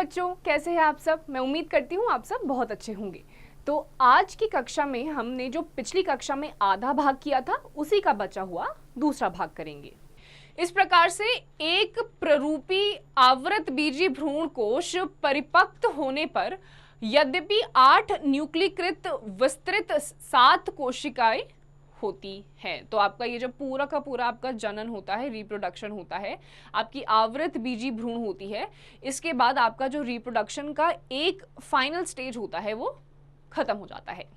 बच्चों, कैसे हैं आप सब। मैं उम्मीद करती हूँ आप सब बहुत अच्छे होंगे। तो आज की कक्षा में हमने जो पिछली कक्षा में आधा भाग किया था उसी का बचा हुआ दूसरा भाग करेंगे। इस प्रकार से एक प्ररूपी आवृत बीजी भ्रूण कोश परिपक्व होने पर यद्यपि 8 न्यूक्लीकृत विस्तृत 7 कोशिकाएं होती है। तो आपका ये जो पूरा का पूरा आपका जनन होता है, रिप्रोडक्शन होता है, आपकी आवृत बीजी भ्रूण होती है। इसके बाद आपका जो रिप्रोडक्शन का एक फाइनल स्टेज होता है वो खत्म हो जाता है।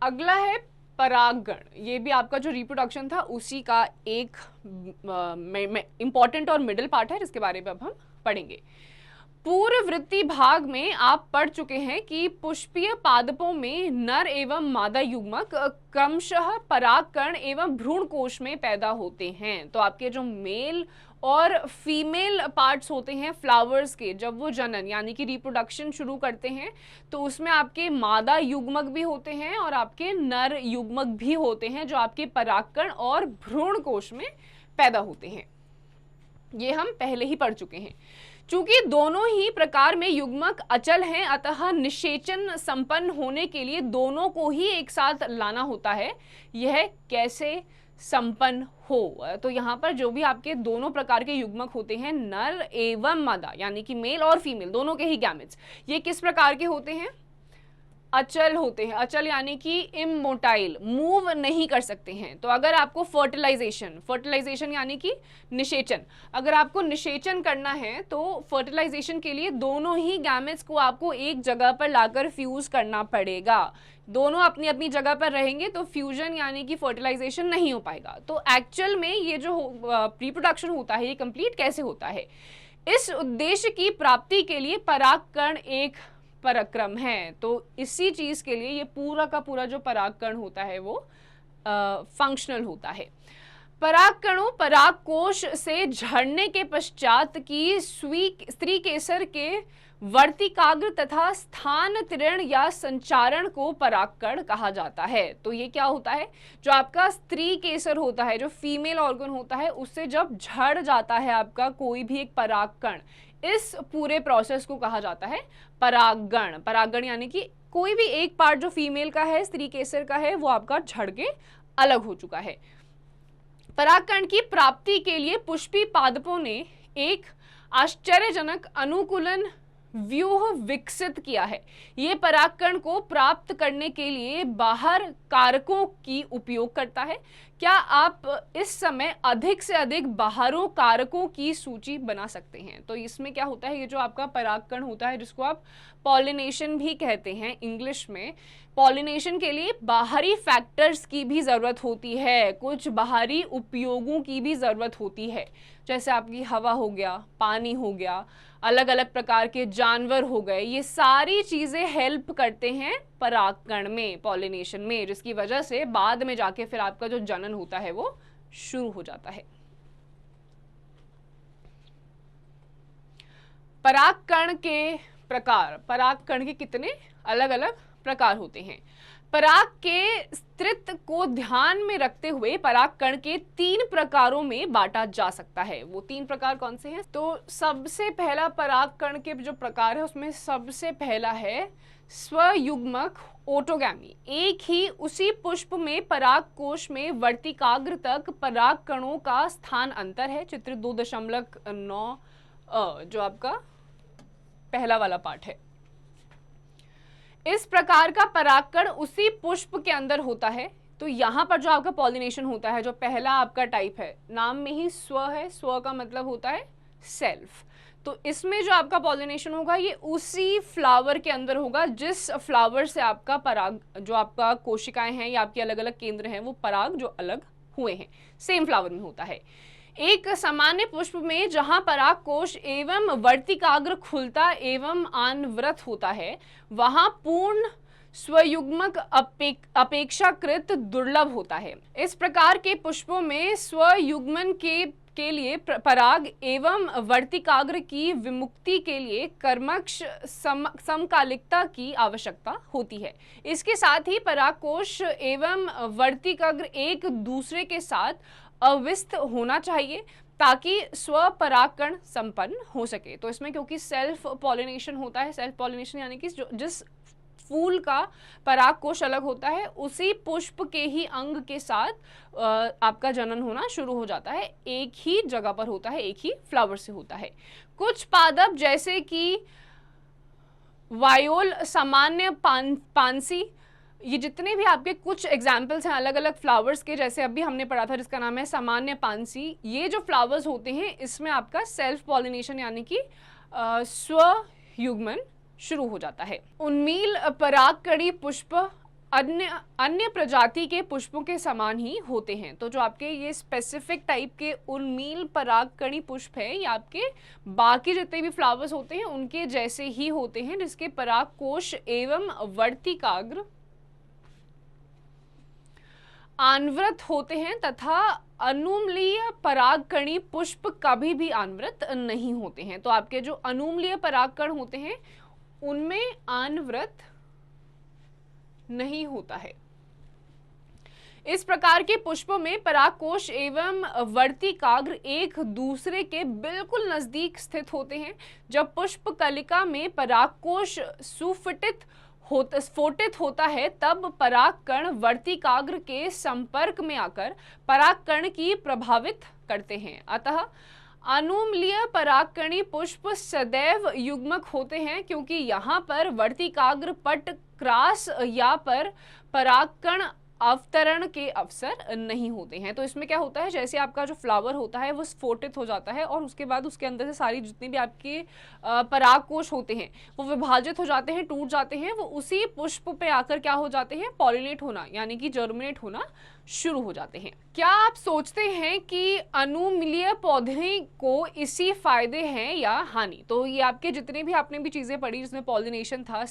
अगला है परागण। ये भी आपका जो रिप्रोडक्शन था उसी का एक इंपॉर्टेंट और मिडिल पार्ट है, जिसके बारे में अब हम पढ़ेंगे। पूर्ववृत्ति भाग में आप पढ़ चुके हैं कि पुष्पीय पादपों में नर एवं मादा युग्मक क्रमशः परागकण एवं भ्रूण कोश में पैदा होते हैं। तो आपके जो मेल और फीमेल पार्ट्स होते हैं फ्लावर्स के, जब वो जनन यानी कि रिप्रोडक्शन शुरू करते हैं तो उसमें आपके मादा युग्मक भी होते हैं और आपके नर युग्मक भी होते हैं जो आपके परागकण और भ्रूण कोश में पैदा होते हैं। ये हम पहले ही पढ़ चुके हैं। चूंकि दोनों ही प्रकार में युग्मक अचल हैं, अतः निषेचन संपन्न होने के लिए दोनों को ही एक साथ लाना होता है। यह कैसे संपन्न हो, तो यहाँ पर जो भी आपके दोनों प्रकार के युग्मक होते हैं, नर एवं मादा यानी कि मेल और फीमेल दोनों के ही गैमेट्स, ये किस प्रकार के होते हैं? अचल होते हैं। अचल यानी कि इमोटाइल, मूव नहीं कर सकते हैं। तो अगर आपको फर्टिलाइजेशन यानी कि निषेचन, अगर आपको निषेचन करना है तो फर्टिलाइजेशन के लिए दोनों ही गैमेट्स को आपको एक जगह पर लाकर फ्यूज करना पड़ेगा। दोनों अपनी अपनी जगह पर रहेंगे तो फ्यूजन यानी कि फर्टिलाइजेशन नहीं हो पाएगा। तो एक्चुअल में ये जो रिप्रोडक्शन होता है ये कंप्लीट कैसे होता है? इस उद्देश्य की प्राप्ति के लिए परागकण एक पराक्रम है। तो इसी चीज के लिए ये पूरा का पूरा जो परागकण होता है वो फंक्शनल होता है। परागकणों परागकोश से झड़ने के पश्चात की स्त्री केसर के वर्तिकाग्र तथा स्थानांतरण या संचारण को परागकण कहा जाता है। तो ये क्या होता है? जो आपका स्त्री केसर होता है, जो फीमेल ऑर्गन होता है, उससे जब झड़ जाता है आपका कोई भी एक परागकण, इस पूरे प्रोसेस को कहा जाता है परागण। परागण यानी कि कोई भी एक पार्ट जो फीमेल का है, स्त्री केसर का है, वो आपका झड़ के अलग हो चुका है। परागकण की प्राप्ति के लिए पुष्पी पादपों ने एक आश्चर्यजनक अनुकूलन व्यूह विकसित किया है। ये परागकण को प्राप्त करने के लिए बाहर कारकों की उपयोग करता है। क्या आप इस समय अधिक से अधिक बाहरों कारकों की सूची बना सकते हैं? तो इसमें क्या होता है, ये जो आपका परागकण होता है जिसको आप पॉलिनेशन भी कहते हैं इंग्लिश में, पॉलिनेशन के लिए बाहरी फैक्टर्स की भी ज़रूरत होती है, कुछ बाहरी उपयोगों की भी ज़रूरत होती है। जैसे आपकी हवा हो गया, पानी हो गया, अलग अलग प्रकार के जानवर हो गए, ये सारी चीज़ें हेल्प करते हैं परागकण में, पॉलिनेशन में, जिसकी वजह से बाद में जाके फिर आपका जो जनन होता है वो शुरू हो जाता है। परागकण के प्रकार, परागकण के कितने अलग अलग प्रकार होते हैं। पराग के स्त्रीत्व को ध्यान में रखते हुए परागकण के 3 प्रकारों में बांटा जा सकता है। वो 3 प्रकार कौन से हैं? तो सबसे पहला परागकण के जो प्रकार है उसमें सबसे पहला है स्वयुग्मक ओटोगैमी। एक ही उसी पुष्प में परागकोश में वर्तिकाग्र तक परागकणों का स्थान अंतर है। चित्र 2.9 जो आपका पहला वाला पार्ट है। इस प्रकार का परागकण उसी पुष्प के अंदर होता है। तो यहाँ पर जो आपका पॉलिनेशन होता है, जो पहला आपका टाइप है, नाम में ही स्व है, स्व का मतलब होता है सेल्फ। तो इसमें जो आपका पॉलिनेशन होगा ये उसी फ्लावर के अंदर होगा जिस फ्लावर से आपका पराग, जो आपका कोशिकाएं हैं या आपके अलग अलग केंद्र हैं, वो पराग जो अलग हुए हैं सेम फ्लावर में होता है। एक सामान्य पुष्प में जहां परागकोश एवं वर्तिकाग्र खुलता एवं अनवरत होता है, वहां पूर्ण स्वयुग्मक अपेक्षाकृत दुर्लभ होता है। इस प्रकार के पुष्पों में स्वयुग्मन के लिए पराग एवं वर्तिकाग्र की विमुक्ति के लिए कर्मक्ष समकालिकता की आवश्यकता होती है। इसके साथ ही परागकोश एवं वर्तिकाग्र एक दूसरे के साथ अविस्त होना चाहिए ताकि स्वपरागकण संपन्न हो सके। तो इसमें क्योंकि सेल्फ पॉलिनेशन होता है, सेल्फ पॉलिनेशन यानी कि जिस फूल का पराग कोश अलग होता है उसी पुष्प के ही अंग के साथ आपका जनन होना शुरू हो जाता है, एक ही जगह पर होता है, एक ही फ्लावर से होता है। कुछ पादप जैसे कि वायोल, सामान्य पानसी, ये जितने भी आपके कुछ एग्जाम्पल्स हैं अलग अलग फ्लावर्स के, जैसे अभी हमने पढ़ा था जिसका नाम है सामान्य पानसी, ये जो फ्लावर्स होते हैं इसमें आपका सेल्फ पॉलिनेशन यानी कि स्वयुग्मन शुरू हो जाता है। उन्मील परागकणी पुष्प अन्य प्रजाति के पुष्पों के समान ही होते हैं। तो जो आपके ये स्पेसिफिक टाइप के उन्मील परागकणी पुष्प है ये आपके बाकी जितने भी फ्लावर्स होते हैं उनके जैसे ही होते हैं, जिसके पराग कोश एवं वर्तिकाग्र आनवृत होते हैं तथा अनुमलीय परागकणी पुष्प कभी भी आनवृत नहीं होते हैं। तो आपके जो अनुमलीय परागकण होते हैं उनमें आनवृत नहीं होता है। इस प्रकार के पुष्पों में परागकोश एवं वर्तिकाग्र एक दूसरे के बिल्कुल नजदीक स्थित होते हैं। जब पुष्प कलिका में परागकोश स्फोटित होता है तब परागकण वर्तिकाग्र के संपर्क में आकर परागकण की प्रभावित करते हैं। अतः अनुमलीय परागकणी पुष्प सदैव युग्मक होते हैं, क्योंकि यहाँ पर वर्तिकाग्र पट क्रास या पर परागकण अवतरण के अवसर नहीं होते हैं। तो इसमें क्या होता है, जैसे आपका जो फ्लावर होता है वो स्फोटित हो जाता है और उसके बाद उसके अंदर से सारी जितनी भी आपके परागकोश होते हैं वो विभाजित हो जाते हैं, टूट जाते हैं, वो उसी पुष्प पे आकर क्या हो जाते हैं, पॉलिनेट होना यानी कि जर्मिनेट होना शुरू हो जाते हैं। क्या आप सोचते हैं कि अनुमलीय पौधे को इसी फायदे हैं या हानि? तो ये आपके जितने भी आपने भी चीजें पढ़ी जिसमें पॉलिनेशन था,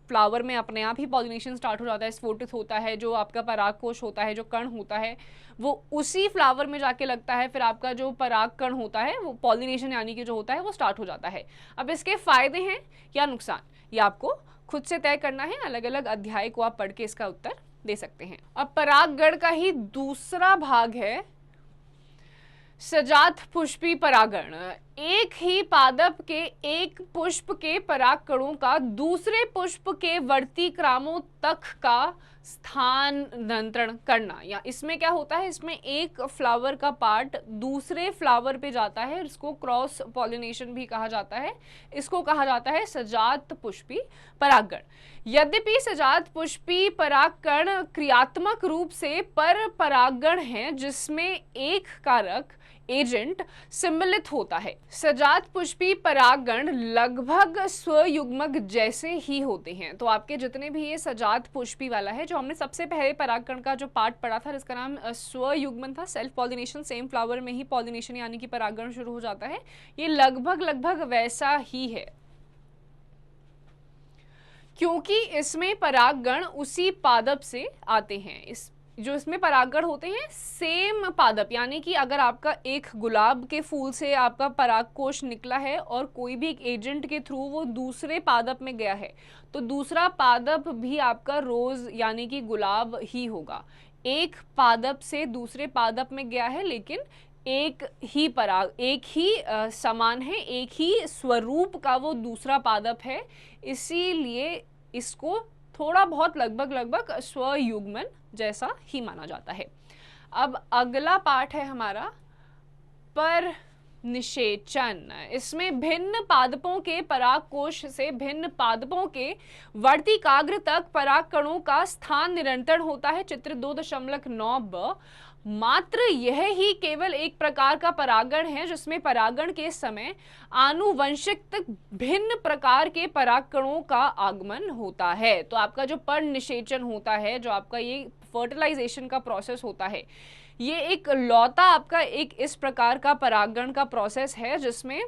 फ्लावर में अपने आप ही पॉलिनेशन स्टार्ट हो जाता है, स्फोटित होता है, जो आपका परागकोश होता है, जो कण होता है वो उसी फ्लावर में जाके लगता है, फिर आपका जो परागकण होता है वो पॉलिनेशन यानी कि जो होता है वो स्टार्ट हो जाता है। अब इसके फायदे हैं या नुकसान ये आपको खुद से तय करना है, अलग अलग अध्याय को आप पढ़ के इसका उत्तर दे सकते हैं। अब परागगण का ही दूसरा भाग है सजात पुष्पी परागण। एक ही पादप के एक पुष्प के परागकणों का दूसरे पुष्प के वर्तिक्रामों तक का स्थानांतरण करना, या इसमें क्या होता है, इसमें एक फ्लावर का पार्ट दूसरे फ्लावर पे जाता है, इसको क्रॉस पॉलिनेशन भी कहा जाता है, इसको कहा जाता है सजात पुष्पी परागण। यद्यपि सजात पुष्पी परागकण क्रियात्मक रूप से पर परागण है जिसमें एक कारक एजेंट सम्मिलित होता है। सजात पुष्पी परागण लगभग स्वयुग्मक जैसे ही होते हैं। तो आपके जितने भी ये सजात पुष्पी वाला है, जो हमने सबसे पहले परागकण का जो पार्ट पढ़ा था जिसका नाम स्वयुग्मन था, सेल्फ पॉलिनेशन, सेम फ्लावर में ही पॉलिनेशन यानी कि परागण शुरू हो जाता है, ये लगभग वैसा ही है, क्योंकि इसमें परागगण उसी पादप से आते हैं। जो इसमें परागगण होते हैं सेम पादप, यानी कि अगर आपका एक गुलाब के फूल से आपका परागकोश निकला है और कोई भी एक एजेंट के थ्रू वो दूसरे पादप में गया है तो दूसरा पादप भी आपका रोज यानी कि गुलाब ही होगा। एक पादप से दूसरे पादप में गया है लेकिन एक ही पराग, एक ही समान है, एक ही स्वरूप का वो दूसरा पादप है, इसीलिए इसको थोड़ा बहुत लगभग स्वयुग्मन जैसा ही माना जाता है। अब अगला पार्ट है हमारा पर निषेचन। इसमें भिन्न पादपों के परागकोश से भिन्न पादपों के वर्तिकाग्र तक परागकणों का स्थान निरंतर होता है। चित्र 2.9ब। मात्र यह ही केवल एक प्रकार का परागण है जिसमें परागण के समय आनुवंशिक भिन्न प्रकार के परागकणों का आगमन होता है। तो आपका जो पर निषेचन होता है, जो आपका ये फर्टिलाइजेशन का प्रोसेस होता है, ये एक लौता आपका एक इस प्रकार का परागण का प्रोसेस है जिसमें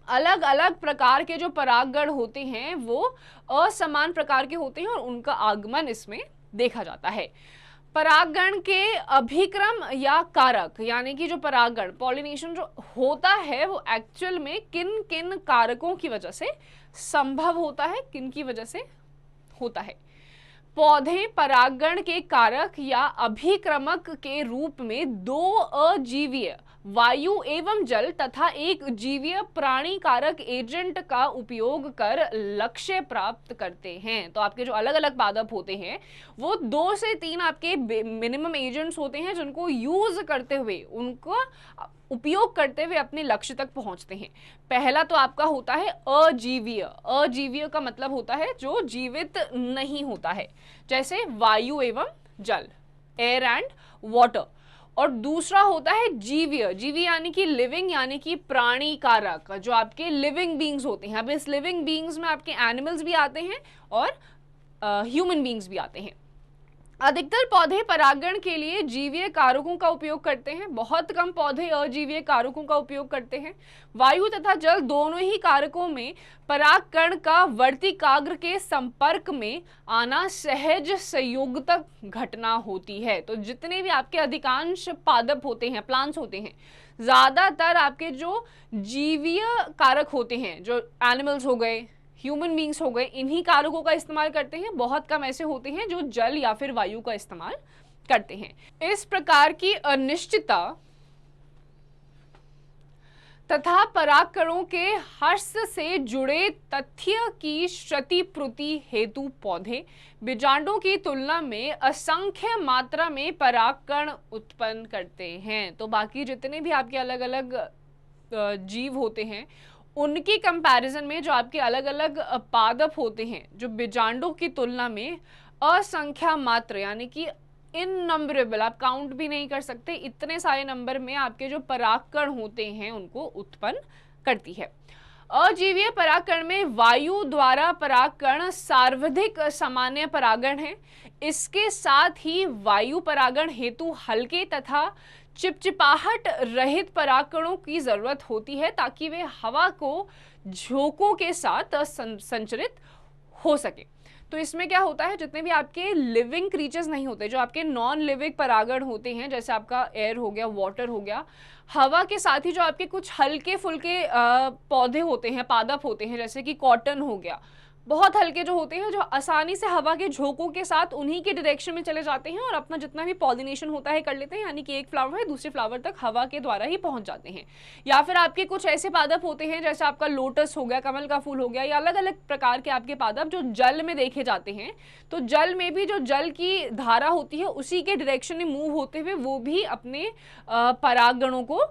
अलग अलग प्रकार के जो परागगण होते हैं वो असमान प्रकार के होते हैं और उनका आगमन इसमें देखा जाता है। परागगण के अभिक्रम या कारक, यानी कि जो परागगण पॉलिनेशन जो होता है वो एक्चुअल में किन किन कारकों की वजह से संभव होता है, किन की वजह से होता है। पौधे परागगण के कारक या अभिक्रमक के रूप में दो अजीवीय वायु एवं जल तथा एक जीवीय प्राणी कारक एजेंट का उपयोग कर लक्ष्य प्राप्त करते हैं। तो आपके जो अलग अलग पादप होते हैं वो 2 से 3 आपके मिनिमम एजेंट्स होते हैं जिनको यूज करते हुए, उनको उपयोग करते हुए अपने लक्ष्य तक पहुंचते हैं। पहला तो आपका होता है अजीवीय। अजीवीय का मतलब होता है जो जीवित नहीं होता है, जैसे वायु एवं जल, एयर एंड वाटर। और दूसरा होता है जीवीय। जीवी यानी कि लिविंग, यानी कि प्राणी कारक, जो आपके लिविंग बींग्स होते हैं। अब इस लिविंग बींग्स में आपके एनिमल्स भी आते हैं और ह्यूमन बींग्स भी आते हैं। अधिकतर पौधे परागण के लिए जीवीय कारकों का उपयोग करते हैं, बहुत कम पौधे अजीवीय कारकों का उपयोग करते हैं। वायु तथा जल दोनों ही कारकों में परागकण का वर्तिकाग्र के संपर्क में आना सहज संयोगतक घटना होती है। तो जितने भी आपके अधिकांश पादप होते हैं, प्लांट्स होते हैं, ज्यादातर आपके जो जीवीय कारक होते हैं, जो एनिमल्स हो गए, ह्यूमन बींग्स हो गए, इन्हीं कारकों का इस्तेमाल करते हैं। बहुत कम ऐसे होते हैं जो जल या फिर वायु का इस्तेमाल करते हैं। इस प्रकार की अनिश्चितता तथा परागकणों के हर्ष से जुड़े तथ्य की क्षतिपूर्ति हेतु पौधे बीजांडों की तुलना में असंख्य मात्रा में परागकण उत्पन्न करते हैं। तो बाकी जितने भी आपके अलग अलग जीव होते हैं उनकी कंपैरिजन में जो आपके अलग अलग पादप होते हैं, जो बीजांडों की तुलना में असंख्या मात्र, यानी कि इननंबरेबल, आप काउंट भी नहीं कर सकते, इतने सारे नंबर में आपके जो परागकण होते हैं उनको उत्पन्न करती है। अजीवीय परागकण में वायु द्वारा परागकण सर्वाधिक सामान्य परागण है। इसके साथ ही वायु परागण हेतु हल्के तथा चिपचिपाहट रहित परागकणों की जरूरत होती है ताकि वे हवा को झोंकों के साथ संचरित हो सके। तो इसमें क्या होता है, जितने भी आपके लिविंग क्रीचर्स नहीं होते, जो आपके नॉन लिविंग परागण होते हैं, जैसे आपका एयर हो गया, वाटर हो गया, हवा के साथ ही जो आपके कुछ हल्के फुल्के पौधे होते हैं, पादप होते हैं, जैसे कि कॉटन हो गया, बहुत हल्के जो होते हैं, जो आसानी से हवा के झोंकों के साथ उन्हीं के डायरेक्शन में चले जाते हैं और अपना जितना भी पॉलिनेशन होता है कर लेते हैं, यानी कि एक फ्लावर है दूसरे फ्लावर तक हवा के द्वारा ही पहुंच जाते हैं। या फिर आपके कुछ ऐसे पादप होते हैं जैसे आपका लोटस हो गया, कमल का फूल हो गया, या अलग अलग प्रकार के आपके पादप जो जल में देखे जाते हैं। तो जल में भी जो जल की धारा होती है उसी के डायरेक्शन में मूव होते हुए वो भी अपने परागणों को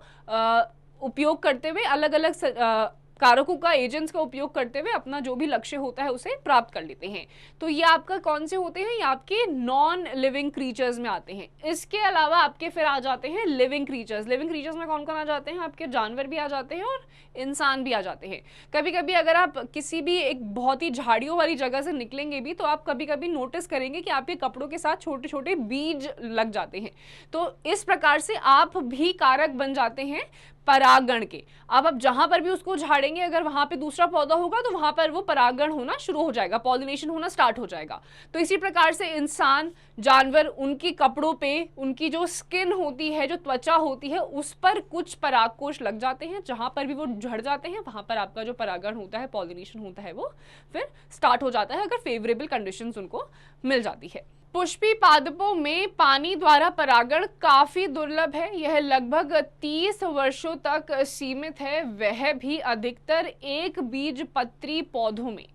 उपयोग करते हुए, अलग अलग कारकों का, एजेंट्स का उपयोग करते हुए अपना जो भी लक्ष्य होता है उसे प्राप्त कर लेते हैं। तो ये आपका कौन से होते हैं, ये आपके नॉन लिविंग क्रीचर्स में आते हैं। इसके अलावा आपके फिर आ जाते हैं लिविंग क्रीचर्स। लिविंग क्रीचर्स में कौन कौन आ जाते हैं, आपके जानवर भी आ जाते हैं और इंसान भी आ जाते हैं। कभी कभी अगर आप किसी भी एक बहुत ही झाड़ियों वाली जगह से निकलेंगे भी तो आप कभी कभी नोटिस करेंगे कि आपके कपड़ों के साथ छोटे छोटे बीज लग जाते हैं। तो इस प्रकार से आप भी कारक बन जाते हैं परागण के। अब आप जहां पर भी उसको झाड़ेंगे, अगर वहां पे दूसरा पौधा होगा तो वहां पर वो परागण होना शुरू हो जाएगा, पॉलिनेशन होना स्टार्ट हो जाएगा। तो इसी प्रकार से इंसान, जानवर, उनकी कपड़ों पे, उनकी जो स्किन होती है, जो त्वचा होती है, उस पर कुछ परागकोश लग जाते हैं। जहां पर भी वो झड़ जाते हैं वहां पर आपका जो परागण होता है, पॉलिनेशन होता है, वो फिर स्टार्ट हो जाता है, अगर फेवरेबल कंडीशंस उनको मिल जाती है। पुष्पी पादपों में पानी द्वारा परागण काफी दुर्लभ है। यह लगभग 30 वर्षों तक सीमित है, वह भी अधिकतर एक बीजपत्री पौधों में।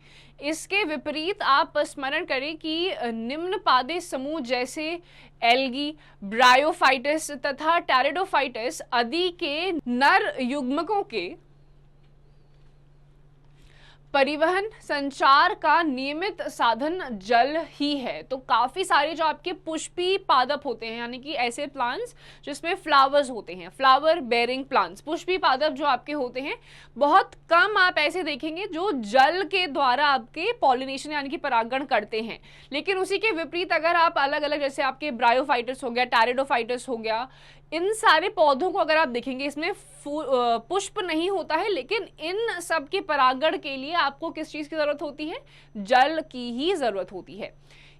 इसके विपरीत आप स्मरण करें कि निम्न पादे समूह जैसे एल्गी, ब्रायोफाइटस तथा टेरिडोफाइटस आदि के नर युग्मकों के परिवहन संचार का नियमित साधन जल ही है। तो काफी सारे जो आपके पुष्पी पादप होते हैं, यानी कि ऐसे प्लांट्स जिसमें फ्लावर्स होते हैं, फ्लावर बेयरिंग प्लांट्स, पुष्पी पादप जो आपके होते हैं, बहुत कम आप ऐसे देखेंगे जो जल के द्वारा आपके पॉलिनेशन यानी कि परागण करते हैं। लेकिन उसी के विपरीत अगर आप अलग अलग, जैसे आपके ब्रायोफाइटस हो गया, टेरिडोफाइटस हो गया, इन सारे पौधों को अगर आप देखेंगे, इसमें पुष्प नहीं होता है, लेकिन इन सब के परागण के लिए आपको किस चीज की जरूरत होती है, जल की ही जरूरत होती है।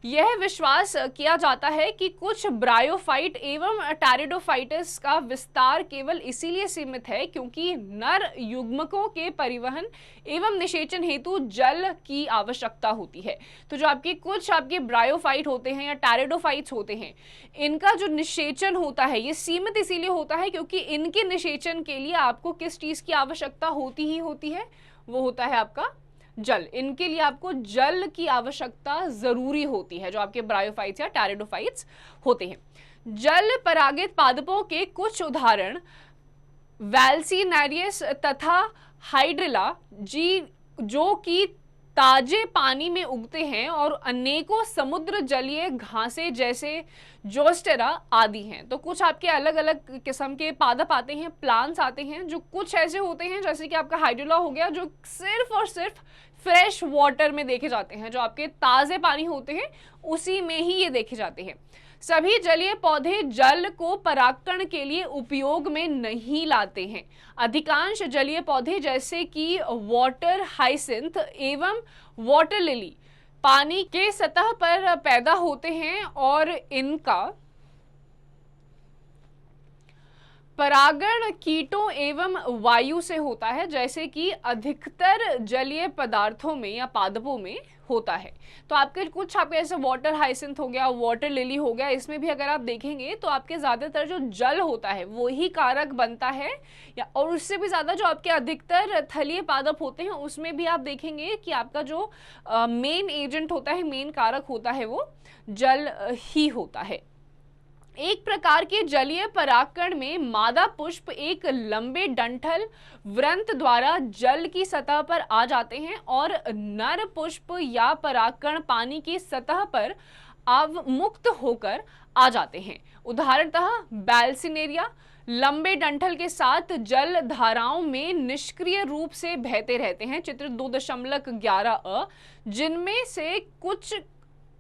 यह विश्वास किया जाता है कि कुछ ब्रायोफाइट एवं टेरिडोफाइट्स का विस्तार केवल इसीलिए सीमित है क्योंकि नर युग्मकों के परिवहन एवं निषेचन हेतु जल की आवश्यकता होती है। तो जो कुछ आपके ब्रायोफाइट होते हैं या टेरिडोफाइट्स होते हैं, इनका जो निषेचन होता है ये सीमित इसीलिए होता है क्योंकि इनके निषेचन के लिए आपको किस चीज की आवश्यकता होती ही होती है, वो होता है आपका जल। इनके लिए आपको जल की आवश्यकता जरूरी होती है, जो आपके ब्रायोफाइट्स या टेरिडोफाइट्स होते हैं। जल परागित पादपों के कुछ उदाहरण वैल्सीनेरियस तथा हाइड्रिला जो कि ताजे पानी में उगते हैं और अनेकों समुद्र जलीय घासें जैसे जोस्टेरा आदि हैं। तो कुछ आपके अलग अलग किस्म के पादप आते हैं, प्लांट्स आते हैं, जो कुछ ऐसे होते हैं जैसे कि आपका हाइड्रिला हो गया, जो सिर्फ और सिर्फ फ्रेश वाटर में देखे जाते हैं, जो आपके ताजे पानी होते हैं उसी में ही ये देखे जाते हैं। सभी जलीय पौधे जल को परागण के लिए उपयोग में नहीं लाते हैं। अधिकांश जलीय पौधे जैसे कि वाटर हाइसिंथ एवं वाटर लिली पानी के सतह पर पैदा होते हैं और इनका परागण कीटों एवं वायु से होता है, जैसे कि अधिकतर जलीय पदार्थों में या पादपों में होता है। तो आपके कुछ आपके ऐसे वाटर हाइसिंथ हो गया, वाटर लिली हो गया, इसमें भी अगर आप देखेंगे तो आपके ज्यादातर जो जल होता है वो ही कारक बनता है, या और उससे भी ज्यादा जो आपके अधिकतर थलीय पादप होते हैं उसमें भी आप देखेंगे कि आपका जो मेन एजेंट होता है, मेन कारक होता है, वो जल ही होता है। एक प्रकार के जलीय परागकण में मादा पुष्प एक लंबे डंठल वृंत द्वारा जल की सतह पर आ जाते हैं और नर पुष्प या परागकण पानी की सतह पर अवमुक्त होकर आ जाते हैं। उदाहरणतः बैल्सिनेरिया लंबे डंठल के साथ जल धाराओं में निष्क्रिय रूप से बहते रहते हैं, चित्र 2.11 जिनमें से कुछ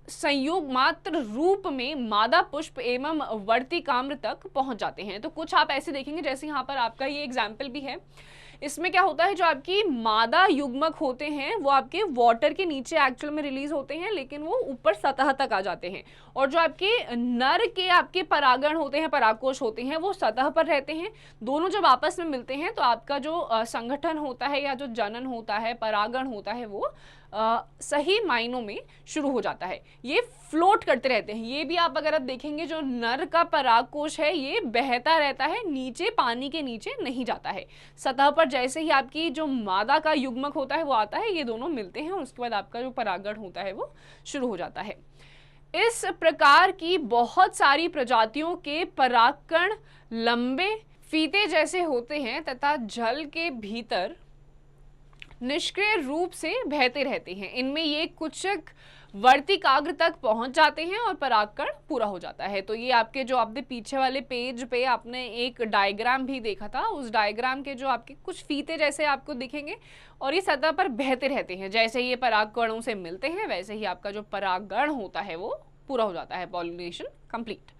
संयोग मात्र रूप में मादा पुष्प एवं वर्तिकाम्र तक पहुंच जाते हैं। तो कुछ आप ऐसे देखेंगे, जैसे यहाँ पर आपका ये एग्जाम्पल भी है, इसमें क्या होता है, जो आपकी मादा युग्मक होते हैं वो आपके वाटर के नीचे एक्चुअल में रिलीज होते हैं, लेकिन वो ऊपर सतह तक आ जाते हैं, और जो आपके नर के आपके परागण होते हैं, परागकोश होते हैं, वो सतह पर रहते हैं। दोनों जब आपस में मिलते हैं तो आपका जो संगठन होता है या जो जनन होता है, परागण होता है, वो सही मायनों में शुरू हो जाता है। ये फ्लोट करते रहते हैं। ये भी आप अगर आप देखेंगे, जो नर का परागकोश है ये बहता रहता है, नीचे पानी के नीचे नहीं जाता है। सतह पर जैसे ही आपकी जो मादा का युग्मक होता है वो आता है, ये दोनों मिलते हैं और उसके बाद आपका जो परागण होता है वो शुरू हो जाता है। इस प्रकार की बहुत सारी प्रजातियों के परागकण लंबे फीते जैसे होते हैं तथा जल के भीतर निष्क्रिय रूप से बहते रहते हैं। इनमें ये कुछ वर्तिकाग्र तक पहुंच जाते हैं और परागकण पूरा हो जाता है। तो ये आपके जो आपने पीछे वाले पेज पे आपने एक डायग्राम भी देखा था, उस डायग्राम के जो आपके कुछ फीते जैसे आपको दिखेंगे और ये सतह पर बहते रहते हैं। जैसे ये परागकणों से मिलते हैं वैसे ही आपका जो परागण होता है वो पूरा हो जाता है, पॉलिनेशन कंप्लीट।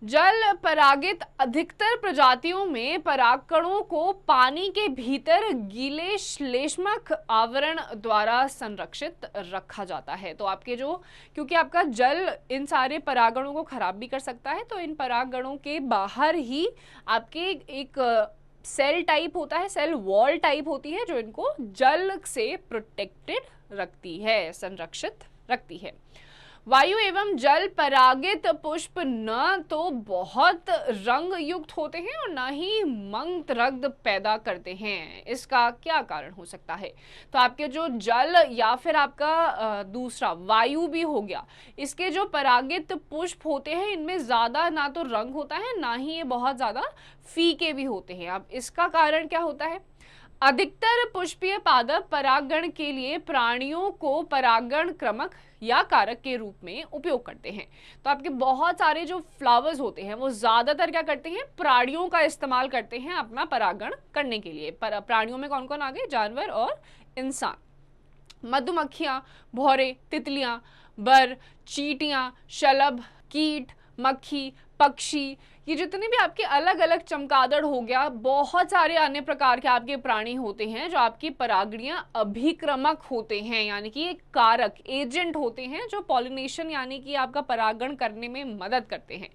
जल परागित अधिकतर प्रजातियों में परागकणों को पानी के भीतर गीले श्लेष्मक आवरण द्वारा संरक्षित रखा जाता है। तो आपके जो, क्योंकि आपका जल इन सारे परागणों को खराब भी कर सकता है, तो इन परागणों के बाहर ही आपके एक सेल टाइप होता है, सेल वॉल टाइप होती है, जो इनको जल से प्रोटेक्टेड रखती है, संरक्षित रखती है। वायु एवं जल परागित पुष्प न तो बहुत रंग युक्त होते हैं और न ही मंद रक्त पैदा करते हैं। इसका क्या कारण हो सकता है? तो आपके जो जल या फिर आपका दूसरा वायु भी हो गया, इसके जो परागित पुष्प होते हैं इनमें ज्यादा ना तो रंग होता है, ना ही ये बहुत ज्यादा फीके भी होते हैं। अब इसका कारण क्या होता है? अधिकतर पुष्पीय पादप परागण के लिए प्राणियों को परागण क्रमक या कारक के रूप में उपयोग करते हैं। तो आपके बहुत सारे जो फ्लावर्स होते हैं वो ज्यादातर क्या करते हैं, प्राणियों का इस्तेमाल करते हैं अपना परागण करने के लिए। प्राणियों में कौन कौन आ गए? जानवर और इंसान। मधुमक्खियां, भौरे, तितलियां, बर, चींटियां, शलभ, कीट, मक्खी, पक्षी, ये जितने भी आपके अलग अलग चमगादड़ हो गया, बहुत सारे अन्य प्रकार के आपके प्राणी होते हैं जो आपकी परागणीय अभिक्रमक होते हैं, यानी कि एक कारक एजेंट होते हैं जो पॉलिनेशन यानी कि आपका परागण करने में मदद करते हैं।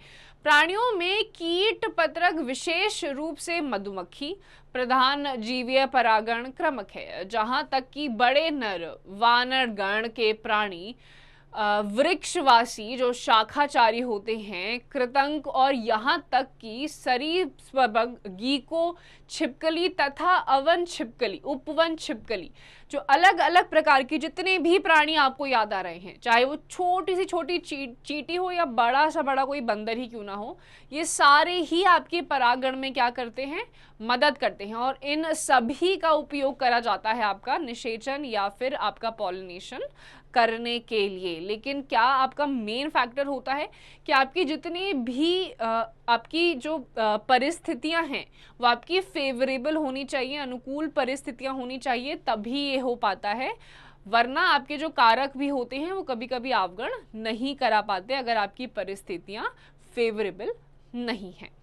प्राणियों में कीट पतंग, विशेष रूप से मधुमक्खी, प्रधान जीवीय परागण क्रमक है, जहां तक कि बड़े नर वानर गण के प्राणी, वृक्षवासी जो शाखाचारी होते हैं, कृतंक और यहाँ तक कि सरीसृप, गीको छिपकली तथा अवन छिपकली, उपवन छिपकली, जो अलग अलग प्रकार के जितने भी प्राणी आपको याद आ रहे हैं, चाहे वो छोटी सी छोटी चींटी हो या बड़ा सा बड़ा कोई बंदर ही क्यों ना हो, ये सारे ही आपके परागण में क्या करते हैं, मदद करते हैं। और इन सभी का उपयोग करा जाता है आपका निषेचन या फिर आपका पॉलिनेशन करने के लिए। लेकिन क्या आपका मेन फैक्टर होता है कि आपकी जितनी भी आपकी जो परिस्थितियां हैं वो आपकी फेवरेबल होनी चाहिए, अनुकूल परिस्थितियां होनी चाहिए, तभी ये हो पाता है। वरना आपके जो कारक भी होते हैं वो कभी कभी अवगण नहीं करा पाते अगर आपकी परिस्थितियां फेवरेबल नहीं है।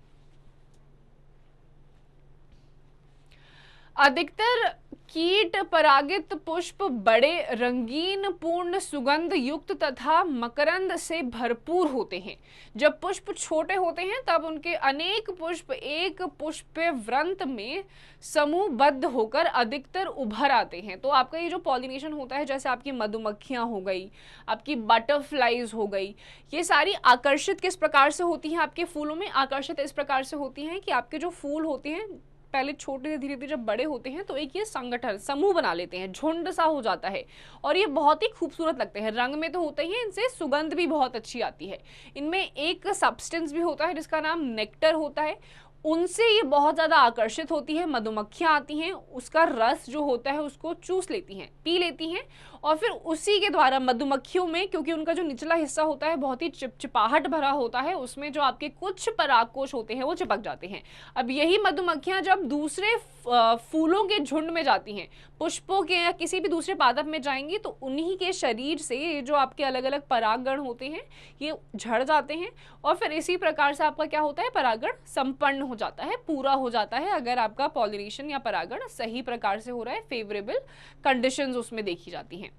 अधिकतर कीट परागित पुष्प बड़े, रंगीन, पूर्ण सुगंध युक्त तथा मकरंद से भरपूर होते हैं। जब पुष्प छोटे होते हैं तब उनके अनेक पुष्प एक पुष्पवृंत में समूहबद्ध होकर अधिकतर उभर आते हैं। तो आपका ये जो पॉलिनेशन होता है, जैसे आपकी मधुमक्खियां हो गई, आपकी बटरफ्लाईज हो गई, ये सारी आकर्षित किस प्रकार से होती हैं आपके फूलों में? आकर्षित इस प्रकार से होती हैं कि आपके जो फूल होते हैं पहले छोटे से धीरे धीरे जब बड़े होते हैं तो एक ये संगठन समूह बना लेते हैं, झुंड सा हो जाता है और ये बहुत ही खूबसूरत लगते हैं। रंग में तो होते ही, इनसे सुगंध भी बहुत अच्छी आती है। इनमें एक सब्सटेंस भी होता है जिसका नाम नेक्टर होता है, उनसे ये बहुत ज़्यादा आकर्षित होती है। मधुमक्खियाँ आती हैं, उसका रस जो होता है उसको चूस लेती हैं, पी लेती हैं और फिर उसी के द्वारा मधुमक्खियों में, क्योंकि उनका जो निचला हिस्सा होता है बहुत ही चिपचिपाहट भरा होता है, उसमें जो आपके कुछ परागकोश होते हैं वो चिपक जाते हैं। अब यही मधुमक्खियाँ जब दूसरे फूलों के झुंड में जाती हैं, पुष्पों के या किसी भी दूसरे पादप में जाएंगी, तो उन्हीं के शरीर से ये जो आपके अलग अलग परागण होते हैं ये झड़ जाते हैं और फिर इसी प्रकार से आपका क्या होता है, परागण संपन्न हो जाता है, पूरा हो जाता है, अगर आपका पॉलिनेशन या परागण सही प्रकार से हो रहा है, फेवरेबल कंडीशंस उसमें देखी जाती हैं।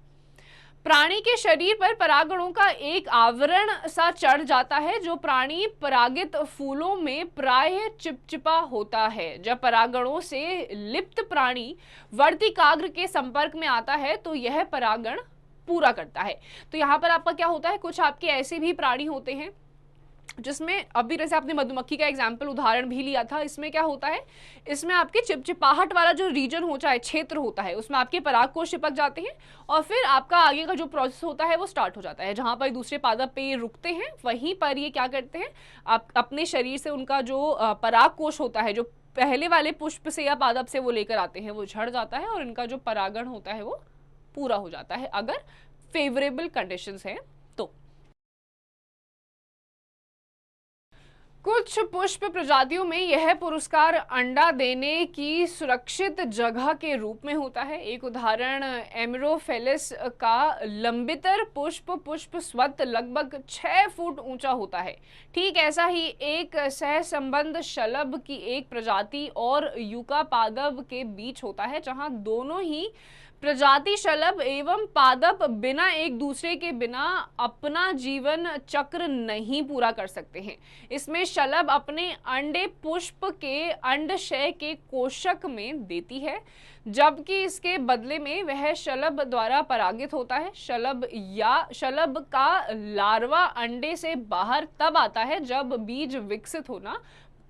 प्राणी के शरीर पर परागणों का एक आवरण सा चढ़ जाता है जो प्राणी परागित फूलों में प्रायः चिपचिपा होता है। जब परागणों से लिप्त प्राणी वर्तिकाग्र के संपर्क में आता है तो यह परागण पूरा करता है। तो यहाँ पर आपका क्या होता है, कुछ आपके ऐसे भी प्राणी होते हैं जिसमें अभी जैसे आपने मधुमक्खी का एग्जाम्पल उदाहरण भी लिया था, इसमें क्या होता है, इसमें आपके चिपचिपाहट वाला जो रीजन होता है, क्षेत्र होता है, उसमें आपके परागकोश चिपक जाते हैं और फिर आपका आगे का जो प्रोसेस होता है वो स्टार्ट हो जाता है। जहां पर दूसरे पादप पे ये रुकते हैं वहीं पर ये क्या करते हैं, आप अपने शरीर से उनका जो परागकोश होता है, जो पहले वाले पुष्प से या पादप से वो लेकर आते हैं, वो झड़ जाता है और इनका जो परागण होता है वो पूरा हो जाता है अगर फेवरेबल कंडीशंस हैं। कुछ पुष्प प्रजातियों में यह पुरस्कार अंडा देने की सुरक्षित जगह के रूप में होता है। एक उदाहरण एमेरोफेलिस का लंबितर पुष्प स्वत लगभग 6 फुट ऊंचा होता है। ठीक ऐसा ही एक सहसंबंध शलभ की एक प्रजाति और यूका पादप के बीच होता है, जहां दोनों ही प्रजाति शलभ एवं पादप बिना एक दूसरे के बिना अपना जीवन चक्र नहीं पूरा कर सकते हैं। इसमें शलभ अपने अंडे पुष्प के अंडशय के कोशक में देती है, जबकि इसके बदले में वह शलभ द्वारा परागित होता है। शलभ का लार्वा अंडे से बाहर तब आता है जब बीज विकसित होना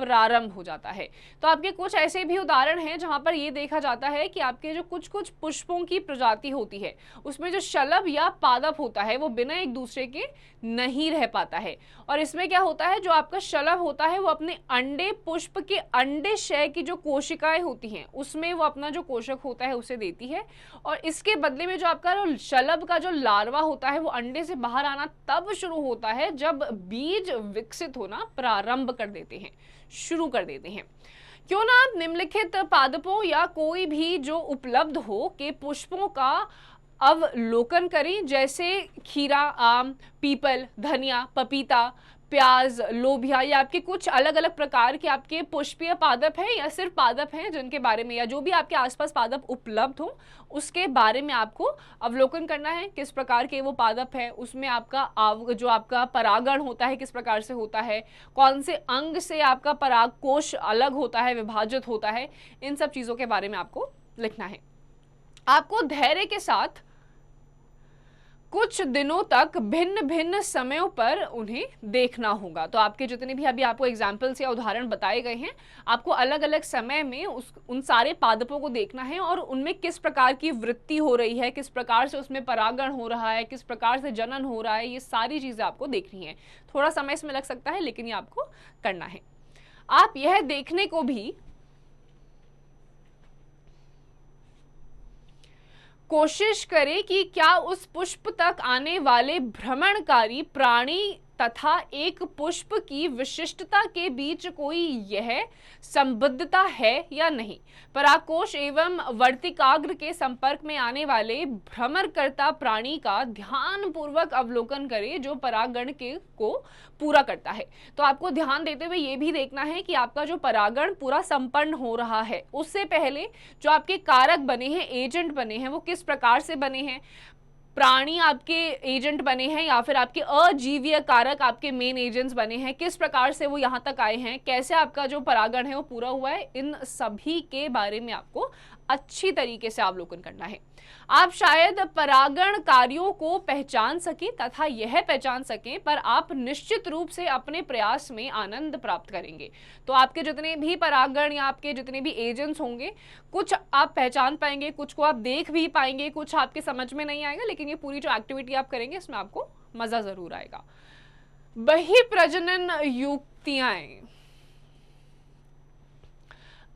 प्रारंभ हो जाता है। तो आपके कुछ ऐसे भी उदाहरण हैं जहां पर ये देखा जाता है कि आपके जो कुछ कुछ पुष्पों की प्रजाति होती है उसमें जो शलभ या पादप होता है वो बिना एक दूसरे के नहीं रह पाता है, और इसमें क्या होता है, जो आपका शलभ होता है वो अपने अंडे पुष्प के अंडेशय की जो कोशिकाएं होती हैं उसमें वो अपना जो कोशक होता है उसे देती है, और इसके बदले में जो आपका शलभ का जो लार्वा होता है वो अंडे से बाहर आना तब शुरू होता है जब बीज विकसित होना प्रारंभ कर देते हैं, शुरू कर देते हैं। क्यों ना आप निम्नलिखित पादपों या कोई भी जो उपलब्ध हो के पुष्पों का अवलोकन करें, जैसे खीरा, आम, पीपल, धनिया, पपीता, प्याज, लोबिया, या आपके कुछ अलग अलग प्रकार के आपके पुष्पीय पादप हैं या सिर्फ पादप हैं जिनके बारे में, या जो भी आपके आसपास पादप उपलब्ध हो उसके बारे में आपको अवलोकन करना है। किस प्रकार के वो पादप है, उसमें आपका जो आपका परागण होता है किस प्रकार से होता है, कौन से अंग से आपका परागकोश अलग होता है, विभाजित होता है, इन सब चीज़ों के बारे में आपको लिखना है। आपको धैर्य के साथ कुछ दिनों तक भिन्न भिन्न समयों पर उन्हें देखना होगा। तो आपके जितने भी अभी आपको एग्जाम्पल्स या उदाहरण बताए गए हैं, आपको अलग अलग समय में उन सारे पादपों को देखना है और उनमें किस प्रकार की वृत्ति हो रही है, किस प्रकार से उसमें परागण हो रहा है, किस प्रकार से जनन हो रहा है, ये सारी चीज़ें आपको देखनी है। थोड़ा समय इसमें लग सकता है लेकिन ये आपको करना है। आप यह देखने को भी कोशिश करें कि क्या उस पुष्प तक आने वाले भ्रमणकारी प्राणी तथा एक पुष्प की विशिष्टता के बीच कोई यह संबद्धता है या नहीं। परागकोश एवं वर्तिकाग्र के संपर्क में आने वाले भ्रमणकर्ता प्राणी का ध्यान पूर्वक अवलोकन करें जो परागण को पूरा करता है। तो आपको ध्यान देते हुए ये भी देखना है कि आपका जो परागण पूरा संपन्न हो रहा है, उससे पहले जो आपके कारक बने हैं, एजेंट बने हैं, वो किस प्रकार से बने हैं। प्राणी आपके एजेंट बने हैं या फिर आपके अजीवीय कारक आपके मेन एजेंट्स बने हैं, किस प्रकार से वो यहाँ तक आए हैं, कैसे आपका जो परागण है वो पूरा हुआ है, इन सभी के बारे में आपको अच्छी तरीके से अवलोकन करना है। आप शायद परागण कार्यों को पहचान सकें तथा यह पहचान सकें, पर आप निश्चित रूप से अपने प्रयास में आनंद प्राप्त करेंगे। तो आपके जितने भी परागण या आपके जितने भी एजेंट्स होंगे, कुछ आप पहचान पाएंगे, कुछ को आप देख भी पाएंगे, कुछ आपके समझ में नहीं आएगा, लेकिन ये पूरी जो एक्टिविटी आप करेंगे इसमें आपको मजा जरूर आएगा। बहिप्रजनन युक्तियां,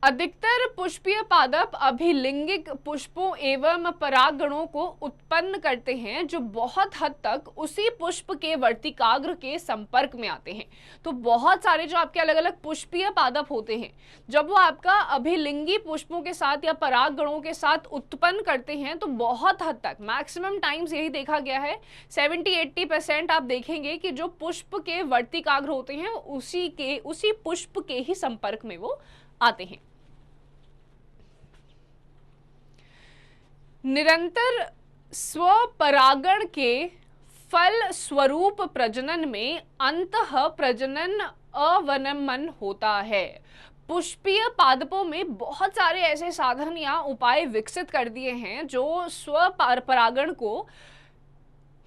अधिकतर पुष्पीय पादप अभिलिंगिक पुष्पों एवं परागणों को उत्पन्न करते हैं जो बहुत हद तक उसी पुष्प के वर्तिकाग्र के संपर्क में आते हैं। तो बहुत सारे जो आपके अलग अलग पुष्पीय पादप होते हैं, जब वो आपका अभिलिंगी पुष्पों के साथ या परागणों के साथ उत्पन्न करते हैं तो बहुत हद तक, मैक्सिमम टाइम्स यही देखा गया है, 70-80% आप देखेंगे कि जो पुष्प के वर्तिकाग्र होते हैं उसी पुष्प के ही संपर्क में वो आते हैं। निरंतर स्वपरागण के फल स्वरूप प्रजनन में अंतः प्रजनन अवनमन होता है। पुष्पीय पादपों में बहुत सारे ऐसे साधन या उपाय विकसित कर दिए हैं जो स्वपरागण को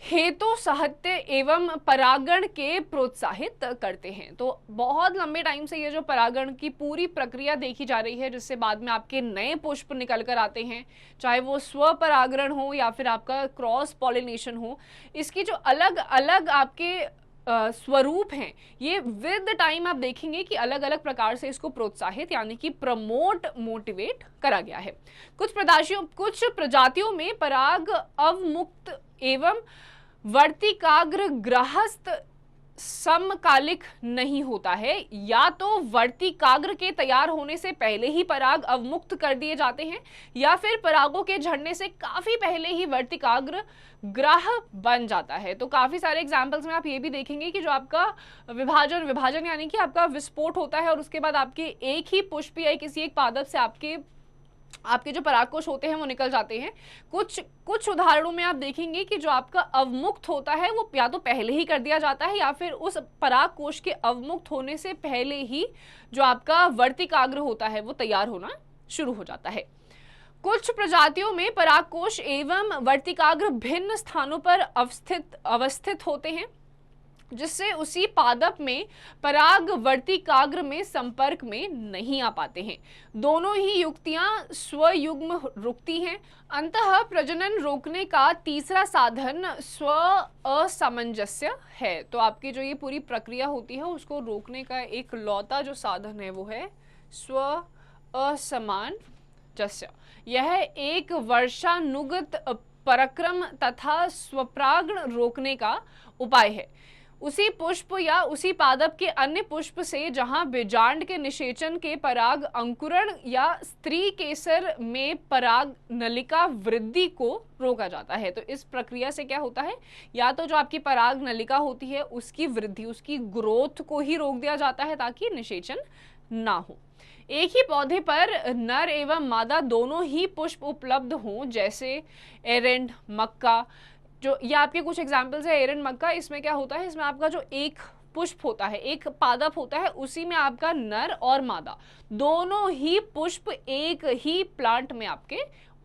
हेतु साहित्य एवं परागण के प्रोत्साहित करते हैं। तो बहुत लंबे टाइम से ये जो परागण की पूरी प्रक्रिया देखी जा रही है, जिससे बाद में आपके नए पुष्प निकल कर आते हैं, चाहे वो स्वपरागण हो या फिर आपका क्रॉस पॉलिनेशन हो, इसकी जो अलग अलग आपके स्वरूप हैं, ये विद टाइम आप देखेंगे कि अलग अलग प्रकार से इसको प्रोत्साहित यानी कि मोटिवेट करा गया है। कुछ प्रजातियों में पराग अवमुक्त एवं वर्तिकाग्र ग्रहस्थ समकालिक नहीं होता है, या तो वर्तिकाग्र के तैयार होने से पहले ही पराग अवमुक्त कर दिए जाते हैं या फिर परागों के झड़ने से काफी पहले ही वर्तिकाग्र ग्रह बन जाता है। तो काफी सारे एग्जाम्पल्स में आप ये भी देखेंगे कि जो आपका विभाजन यानी कि आपका विस्फोट होता है और उसके बाद आपके एक ही पुष्प या किसी एक पादप से आपके जो परागकोश होते हैं वो निकल जाते हैं। कुछ उदाहरणों में आप देखेंगे कि जो आपका अवमुक्त होता है वो या तो पहले ही कर दिया जाता है या फिर उस परागकोश के अवमुक्त होने से पहले ही जो आपका वर्तिकाग्र होता है वो तैयार होना शुरू हो जाता है। कुछ प्रजातियों में परागकोश एवं वर्तिकाग्र भिन्न स्थानों पर अवस्थित होते हैं, जिससे उसी पादप में पराग वर्तिकाग्र में संपर्क में नहीं आ पाते हैं। दोनों ही युक्तियां स्वयुग्म रुकती हैं। अंततः प्रजनन रोकने का तीसरा साधन स्व असामंजस्य है। तो आपकी जो ये पूरी प्रक्रिया होती है उसको रोकने का एक लौता जो साधन है वो है स्व असामंजस्य। यह एक वर्षानुगत पराक्रम तथा स्वपरागण रोकने का उपाय है। उसी पुष्प या उसी पादप के अन्य पुष्प से जहां बीजांड के निषेचन के पराग अंकुरण या स्त्री केसर में पराग नलिका वृद्धि को रोका जाता है। तो इस प्रक्रिया से क्या होता है, या तो जो आपकी पराग नलिका होती है उसकी वृद्धि, उसकी ग्रोथ को ही रोक दिया जाता है ताकि निषेचन ना हो। एक ही पौधे पर नर एवं मादा दोनों ही पुष्प उपलब्ध हों, जैसे एरंड, मक्का, जो ये आपके कुछ एग्जाम्पल्स है। एरंड, मक्का, इसमें क्या होता है, इसमें आपका जो एक पुष्प होता है, एक पादप होता है, उसी में आपका नर और मादा दोनों ही पुष्प एक ही प्लांट में आपके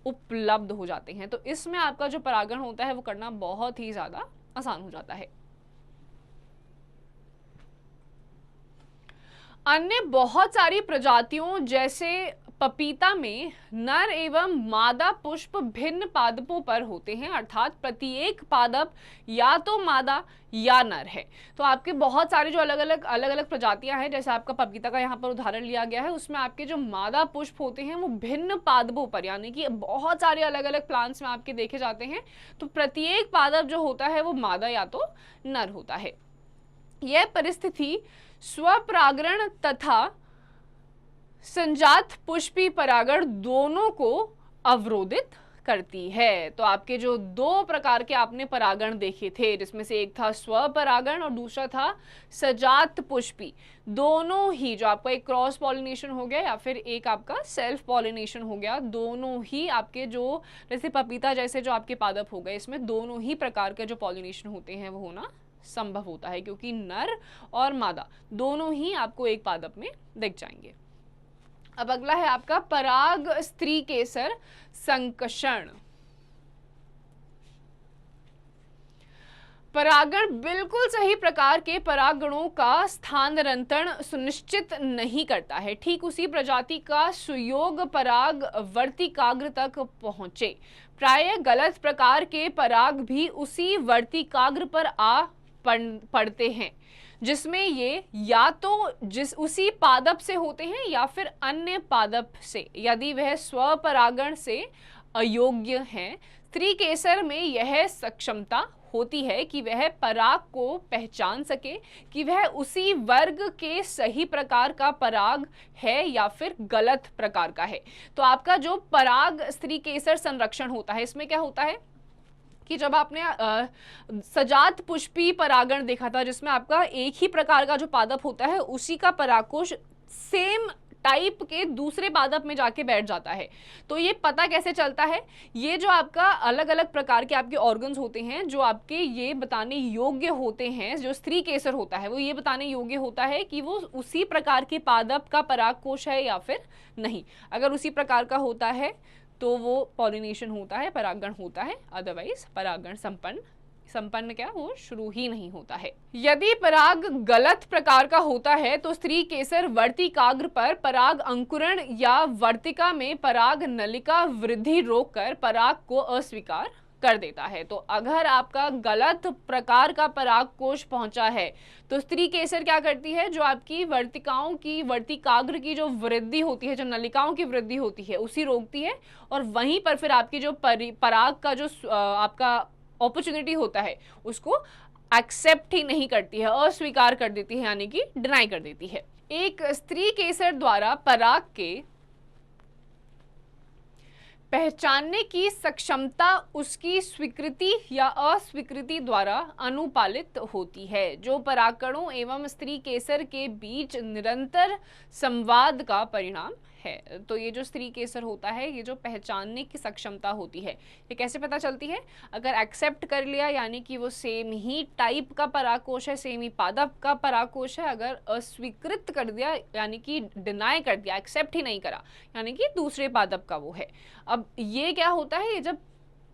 उपलब्ध हो जाते हैं। तो इसमें आपका जो परागण होता है वो करना बहुत ही ज्यादा आसान हो जाता है। अन्य बहुत सारी प्रजातियों जैसे पपीता में नर एवं मादा पुष्प भिन्न पादपों पर होते हैं, अर्थात प्रत्येक पादप या तो मादा या नर है। तो आपके बहुत सारे जो अलग अलग प्रजातियां हैं, जैसे आपका पपीता का यहाँ पर उदाहरण लिया गया है, उसमें आपके जो मादा पुष्प होते हैं वो भिन्न पादपों पर, यानी कि बहुत सारे अलग अलग प्लांट्स में आपके देखे जाते हैं। तो प्रत्येक पादप जो होता है वो मादा या तो नर होता है। यह परिस्थिति स्वपरागण तथा संजात पुष्पी परागण दोनों को अवरोधित करती है। तो आपके जो दो प्रकार के आपने परागण देखे थे, जिसमें से एक था स्वपरागण और दूसरा था सजात पुष्पी, दोनों ही जो आपका एक क्रॉस पॉलिनेशन हो गया या फिर एक आपका सेल्फ पॉलिनेशन हो गया, दोनों ही आपके जो जैसे पपीता जैसे जो आपके पादप हो गए, इसमें दोनों ही प्रकार के जो पॉलिनेशन होते हैं वो होना संभव होता है, क्योंकि नर और मादा दोनों ही आपको एक पादप में दिख जाएंगे। अब अगला है आपका पराग स्त्री केसर संकर्षण। परागण बिल्कुल सही प्रकार के परागणों का स्थानांतरण सुनिश्चित नहीं करता है। ठीक उसी प्रजाति का सुयोग पराग वर्तिकाग्र तक पहुंचे। प्रायः गलत प्रकार के पराग भी उसी वर्तिकाग्र पर आ पड़ते हैं, जिसमें ये या तो उसी पादप से होते हैं या फिर अन्य पादप से, यदि वह स्वपरागण से अयोग्य हैं। स्त्री केसर में यह सक्षमता होती है कि वह पराग को पहचान सके कि वह उसी वर्ग के सही प्रकार का पराग है या फिर गलत प्रकार का है। तो आपका जो पराग स्त्री केसर संरक्षण होता है, इसमें क्या होता है कि जब आपने सजात पुष्पी परागण देखा था, जिसमें आपका एक ही प्रकार का जो पादप होता है उसी का परागकोश सेम टाइप के दूसरे पादप में जाके बैठ जाता है। तो ये पता कैसे चलता है, ये जो आपका अलग अलग प्रकार के आपके ऑर्गन्स होते हैं जो आपके ये बताने योग्य होते हैं, जो स्त्री केसर होता है वो ये बताने योग्य होता है कि वो उसी प्रकार के पादप का परागकोश है या फिर नहीं। अगर उसी प्रकार का होता है तो वो पॉलिनेशन होता है, परागण होता है, अदरवाइज परागण संपन्न क्या वो शुरू ही नहीं होता है। यदि पराग गलत प्रकार का होता है तो स्त्री केसर वर्तिकाग्र पर पराग अंकुरण या वर्तिका में पराग नलिका वृद्धि रोककर पराग को अस्वीकार कर देता है। तो अगर आपका गलत प्रकार का परागकोश पहुंचा है तो स्त्री केसर क्या करती है, जो आपकी वर्तिकाओं की वर्तिकाग्र की जो वृद्धि होती है, जो नलिकाओं की वृद्धि होती है उसी रोकती है, और वहीं पर फिर आपकी जो पराग का जो आपका अपॉर्चुनिटी होता है उसको एक्सेप्ट ही नहीं करती है, अस्वीकार कर देती है, यानी कि डिनाई कर देती है। एक स्त्री केसर द्वारा पराग के पहचानने की सक्षमता उसकी स्वीकृति या अस्वीकृति द्वारा अनुपालित होती है, जो परागकणों एवं स्त्री केसर के बीच निरंतर संवाद का परिणाम है। तो ये जो स्त्री केसर होता है, ये जो पहचानने की सक्षमता होती है, ये कैसे पता चलती है, अगर एक्सेप्ट कर लिया यानी कि वो सेम ही टाइप का परागकोश है, सेम ही पादप का परागकोश है, अगर अस्वीकृत कर दिया यानी कि डिनाई कर दिया, एक्सेप्ट ही नहीं करा, यानी कि दूसरे पादप का वो है। अब ये क्या होता है, ये जब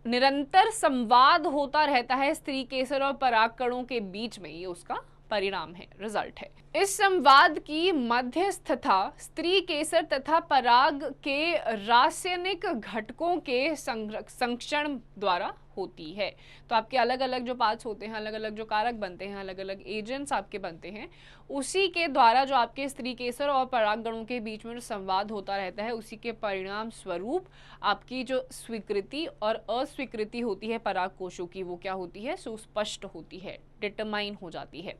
निरंतर संवाद होता रहता है स्त्री केसर और परागकणों के बीच में, ये उसका परिणाम है, रिजल्ट है। इस संवाद की मध्यस्थता स्त्री केसर तथा पराग के रासायनिक घटकों के संरक्षण द्वारा होती है। तो आपके अलग अलग जो पार्ट्स होते हैं, अलग अलग जो कारक बनते हैं, अलग अलग एजेंट्स आपके बनते हैं, उसी के द्वारा जो आपके स्त्री केसर और पराग गणों के बीच में जो संवाद होता रहता है, उसी के परिणाम स्वरूप आपकी जो स्वीकृति और अस्वीकृति होती है पराग कोशों की, वो क्या होती है, सुस्पष्ट होती है, डिटरमाइन हो जाती है।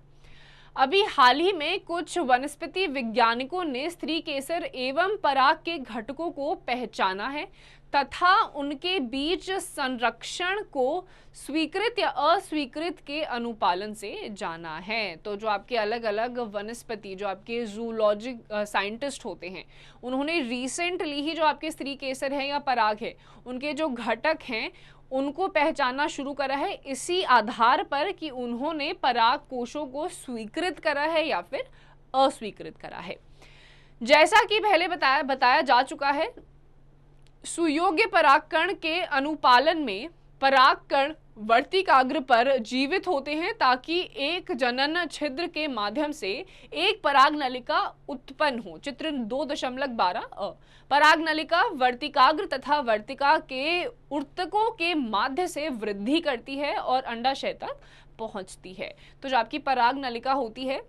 अभी हाल ही में कुछ वनस्पति वैज्ञानिकों ने स्त्री केसर एवं पराग के घटकों को पहचाना है तथा उनके बीच संरक्षण को स्वीकृत या अस्वीकृत के अनुपालन से जाना है। तो जो आपके अलग अलग वनस्पति, जो आपके जूलॉजिक साइंटिस्ट होते हैं, उन्होंने रिसेंटली ही जो आपके स्त्री केसर है या पराग है, उनके जो घटक हैं उनको पहचानना शुरू करा है, इसी आधार पर कि उन्होंने पराग कोशों को स्वीकृत करा है या फिर अस्वीकृत करा है। जैसा कि पहले बताया जा चुका है, सुयोग्य परागकण के अनुपालन में परागकण वर्तिकाग्र पर जीवित होते हैं ताकि एक जनन छिद्र के माध्यम से एक पराग नलिका उत्पन्न हो। चित्र 2.12 पराग नलिका वर्तिकाग्र तथा वर्तिका के ऊतकों के माध्य से वृद्धि करती है और अंडाशय तक पहुंचती है। तो जो आपकी पराग नलिका होती है,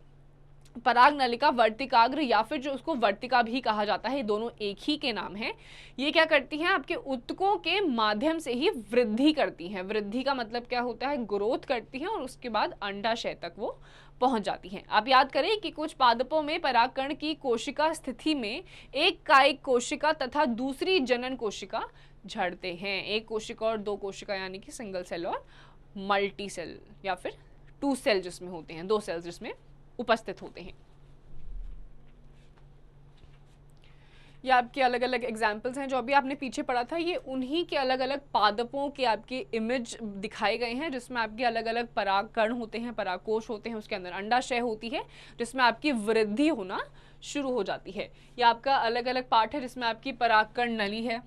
पराग नलिका वर्तिकाग्र या फिर जो उसको वर्तिका भी कहा जाता है, दोनों एक ही के नाम हैं। ये क्या करती हैं, आपके ऊतकों के माध्यम से ही वृद्धि करती हैं। वृद्धि का मतलब क्या होता है, ग्रोथ करती हैं और उसके बाद अंडाशय तक वो पहुंच जाती हैं। आप याद करें कि कुछ पादपों में परागकण की कोशिका स्थिति में एक कायिक कोशिका तथा दूसरी जनन कोशिका झड़ते हैं। एक कोशिका और दो कोशिका यानी कि सिंगल सेल और मल्टी सेल या फिर 2 सेल जिसमें होते हैं, 2 सेल्स जिसमें उपस्थित होते हैं। ये आपके अलग अलग एग्जाम्पल्स हैं जो अभी आपने पीछे पढ़ा था, ये उन्हीं के अलग अलग पादपों के आपके इमेज दिखाए गए हैं जिसमें आपके अलग अलग परागकण होते हैं, परागकोश होते हैं, उसके अंदर अंडाशय होती है जिसमें आपकी वृद्धि होना शुरू हो जाती है। ये आपका अलग अलग पार्ट है जिसमें आपकी परागकण नली है,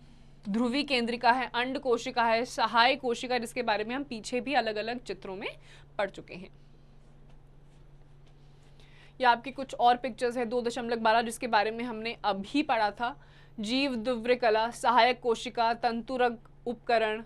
ध्रुवी केंद्रिका है, अंड कोशिका है, सहाय कोशिका, जिसके बारे में हम पीछे भी अलग अलग चित्रों में पढ़ चुके हैं। ये आपकी कुछ और पिक्चर्स है 2.12 जिसके बारे में हमने अभी पढ़ा था। जीव दुव्र कला, सहायक कोशिका, तंतुरक उपकरण,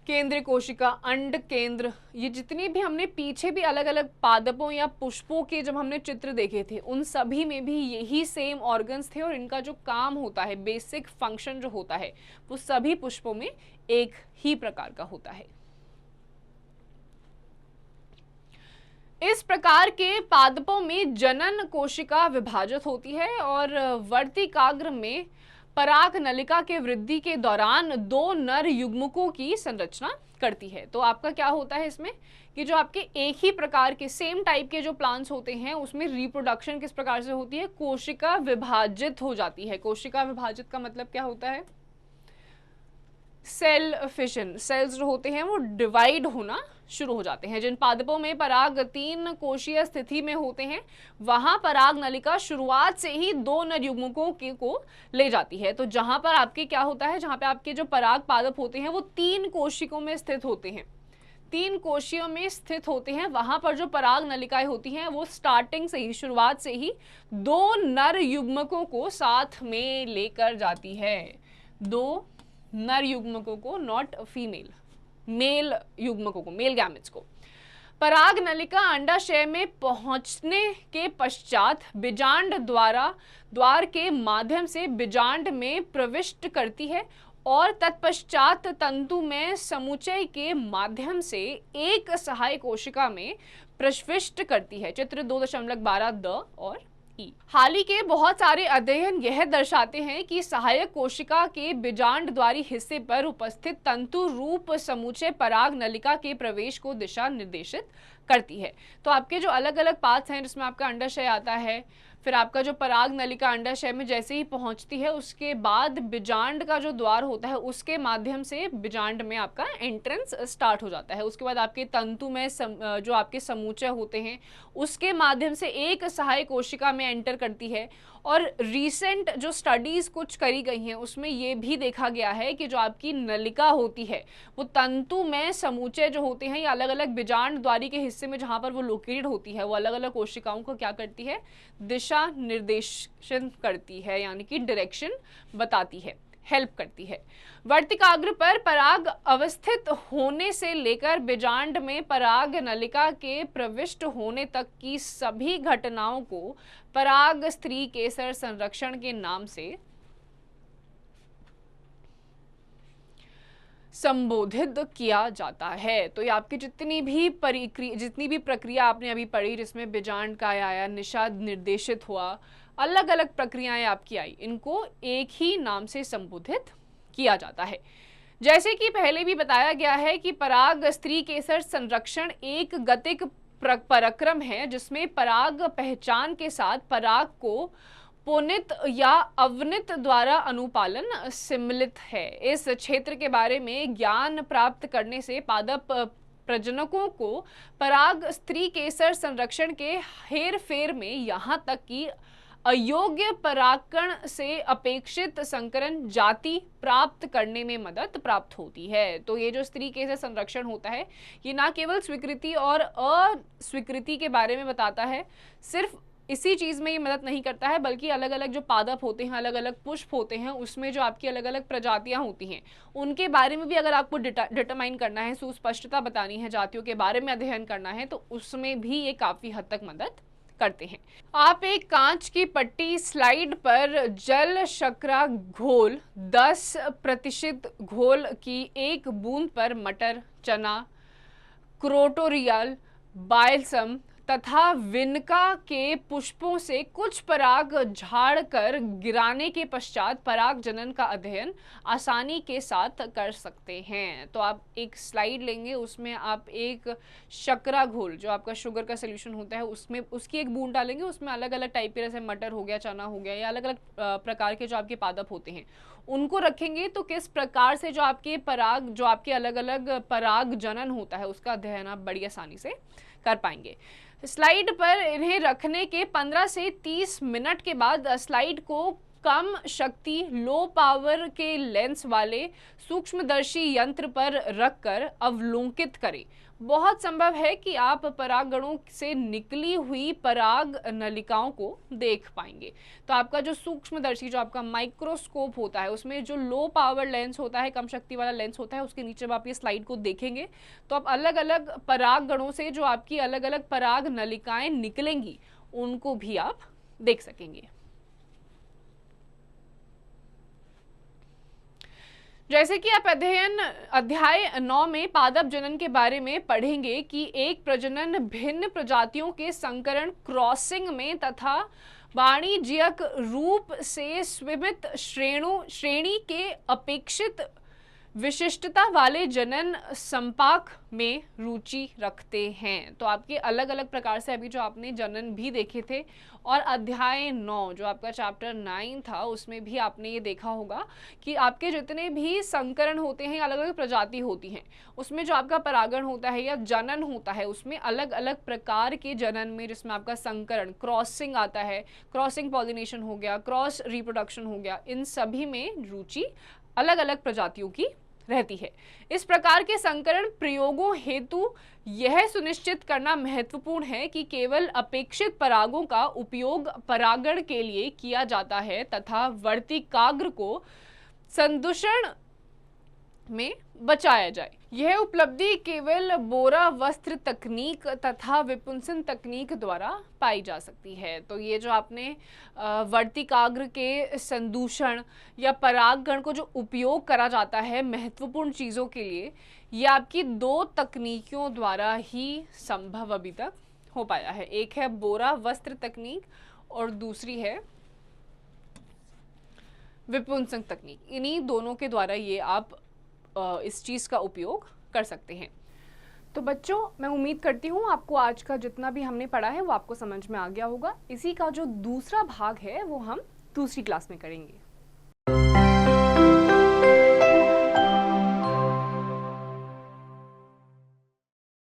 केंद्रीय कोशिका, अंड केंद्र, ये जितनी भी हमने पीछे भी अलग अलग पादपों या पुष्पों के जब हमने चित्र देखे थे, उन सभी में भी यही सेम ऑर्गन्स थे और इनका जो काम होता है, बेसिक फंक्शन जो होता है, वो सभी पुष्पों में एक ही प्रकार का होता है। इस प्रकार के पादपों में जनन कोशिका विभाजित होती है और वर्तिकाग्र में पराग नलिका के वृद्धि के दौरान 2 नर युग्मकों की संरचना करती है। तो आपका क्या होता है इसमें कि जो आपके एक ही प्रकार के सेम टाइप के जो प्लांट्स होते हैं उसमें रिप्रोडक्शन किस प्रकार से होती है, कोशिका विभाजित हो जाती है। कोशिका विभाजित का मतलब क्या होता है, सेल फिशन, सेल्स जो होते हैं वो डिवाइड होना शुरू हो जाते हैं। जिन पादपों में पराग 3 कोशीय स्थिति में होते हैं वहां पराग नलिका शुरुआत से ही 2 नर युग्मकों को ले जाती है। तो जहां पर आपके क्या होता है, जहां पे आपके जो पराग पादप होते हैं वो 3 कोशिकाओं में स्थित होते हैं, 3 कोशियों में स्थित होते हैं, वहां पर जो पराग नलिकाएं होती हैं वो स्टार्टिंग से ही, शुरुआत से ही 2 नर युग्मकों को साथ में लेकर जाती है। 2 नर युग्मकों को, नॉट फीमेल, मेल युग्मकों को, मेल गैमेट्स को। पराग नलिका अंडाशय में पहुंचने के पश्चात बीजांड द्वार के माध्यम से बीजांड में प्रविष्ट करती है और तत्पश्चात तंतु में समुच्चय के माध्यम से एक सहायक कोशिका में प्रविष्ट करती है। चित्र 2.12 द और ई। हाल ही के बहुत सारे अध्ययन यह दर्शाते हैं कि सहायक कोशिका के बीजांड द्वारी हिस्से पर उपस्थित तंतु रूप समुच्चय पराग नलिका के प्रवेश को दिशा निर्देशित करती है। तो आपके जो अलग अलग पार्ट्स हैं जिसमें आपका अंडाशय आता है, फिर आपका जो पराग नलिका अंडाशय में जैसे ही पहुंचती है उसके बाद बीजांड का जो द्वार होता है उसके माध्यम से बीजांड में आपका एंट्रेंस स्टार्ट हो जाता है। उसके बाद आपके तंतु में जो आपके समूचे होते हैं उसके माध्यम से एक सहायक कोशिका में एंटर करती है। और रीसेंट जो स्टडीज कुछ करी गई हैं उसमें ये भी देखा गया है कि जो आपकी नलिका होती है वो तंतु में समूचे जो होते हैं या अलग अलग बीजांड द्वारी के हिस्से में जहां पर वो लोकेटेड होती है वो अलग अलग कोशिकाओं को क्या करती है, दिशा निर्देशन करती है, यानी कि डायरेक्शन बताती है, हेल्प करती है। वर्तिकाग्र पर पराग अवस्थित होने से लेकर बीजांड में पराग नलिका के प्रविष्ट होने तक की सभी घटनाओं को पराग स्त्री केसर संरक्षण के नाम से संबोधित किया जाता है। तो ये आपकी जितनी भी प्रक्रिया आपने अभी पढ़ी जिसमें बीजांड का आया, निषाद निर्देशित हुआ, अलग अलग प्रक्रियाएं आपकी आई, इनको एक ही नाम से संबोधित किया जाता है। जैसे कि पहले भी बताया गया है कि पराग स्त्री केसर संरक्षण एक गतिक पराक्रम है जिसमें पराग पहचान के साथ पराग को पुनित या अवनित द्वारा अनुपालन सम्मिलित है। इस क्षेत्र के बारे में ज्ञान प्राप्त करने से पादप प्रजनकों को पराग स्त्री केसर संरक्षण के हेर फेर में यहाँ तक कि अयोग्य परागकण से अपेक्षित संकरण जाति प्राप्त करने में मदद प्राप्त होती है। तो ये जो स्त्री केसर संरक्षण होता है ये ना केवल स्वीकृति और अस्वीकृति के बारे में बताता है, सिर्फ इसी चीज में ये मदद नहीं करता है, बल्कि अलग अलग जो पादप होते हैं, अलग अलग पुष्प होते हैं, उसमें जो आपकी अलग अलग प्रजातियां होती हैं उनके बारे में भी अगर आपको डिटरमाइन करना है, सुस्पष्टता बतानी है, जातियों के बारे में अध्ययन करना है, तो उसमें भी ये काफी हद तक मदद करते हैं। आप एक कांच की पट्टी स्लाइड पर जल शर्करा घोल 10% घोल की एक बूंद पर मटर, चना, क्रोटोरियल, बायलसम तथा विनका के पुष्पों से कुछ पराग झाड़ कर गिराने के पश्चात पराग जनन का अध्ययन आसानी के साथ कर सकते हैं। तो आप एक स्लाइड लेंगे, उसमें आप एक शर्करा घोल जो आपका शुगर का सोल्यूशन होता है उसमें उसकी एक बूंद डालेंगे, उसमें अलग अलग टाइप के जैसे मटर हो गया, चना हो गया या अलग अलग प्रकार के जो आपके पादप होते हैं उनको रखेंगे। तो किस प्रकार से जो आपके अलग अलग पराग जनन होता है उसका अध्ययन आप बड़ी आसानी से कर पाएंगे। स्लाइड पर इन्हें रखने के 15 से 30 मिनट के बाद स्लाइड को कम शक्ति लो पावर के लेंस वाले सूक्ष्मदर्शी यंत्र पर रखकर अवलोकित करें। बहुत संभव है कि आप परागणों से निकली हुई पराग नलिकाओं को देख पाएंगे। तो आपका जो सूक्ष्मदर्शी जो आपका माइक्रोस्कोप होता है उसमें जो लो पावर लेंस होता है, कम शक्ति वाला लेंस होता है, उसके नीचे आप ये स्लाइड को देखेंगे तो आप अलग अलग परागणों से जो आपकी अलग अलग पराग नलिकाएं निकलेंगी उनको भी आप देख सकेंगे। जैसे कि आप अध्याय 9 में पादप जनन के बारे में पढ़ेंगे कि एक प्रजनन भिन्न प्रजातियों के संकरण क्रॉसिंग में तथा वाणिज्यिक रूप से स्वीकृत श्रेणी के अपेक्षित विशिष्टता वाले जनन संपाक में रुचि रखते हैं। तो आपके अलग अलग प्रकार से अभी जो आपने जनन भी देखे थे और अध्याय 9 जो आपका चैप्टर 9 था उसमें भी आपने ये देखा होगा कि आपके जितने भी संकरण होते हैं, अलग अलग प्रजाति होती हैं, उसमें जो आपका परागण होता है या जनन होता है उसमें अलग अलग प्रकार के जनन में जिसमें आपका संकरण क्रॉसिंग आता है, क्रॉसिंग पॉलिनेशन हो गया, क्रॉस रिप्रोडक्शन हो गया, इन सभी में रुचि अलग अलग प्रजातियों की रहती है। इस प्रकार के संकरण प्रयोगों हेतु यह सुनिश्चित करना महत्वपूर्ण है कि केवल अपेक्षित परागों का उपयोग परागण के लिए किया जाता है तथा वर्तिकाग्र को संदूषण में बचाया जाए। यह उपलब्धि केवल बोरा वस्त्र तकनीक तथा विपुंसन तकनीक द्वारा पाई जा सकती है। तो ये जो आपने वर्तिकाग्र के संदूषण या परागण को जो उपयोग करा जाता है महत्वपूर्ण चीज़ों के लिए, ये आपकी 2 तकनीकियों द्वारा ही संभव अभी तक हो पाया है। एक है बोरा वस्त्र तकनीक और दूसरी है विपुंसन तकनीक। इन्हीं दोनों के द्वारा ये आप इस चीज़ का उपयोग कर सकते हैं। तो बच्चों, मैं उम्मीद करती हूँ आपको आज का जितना भी हमने पढ़ा है वो आपको समझ में आ गया होगा। इसी का जो दूसरा भाग है वो हम दूसरी क्लास में करेंगे।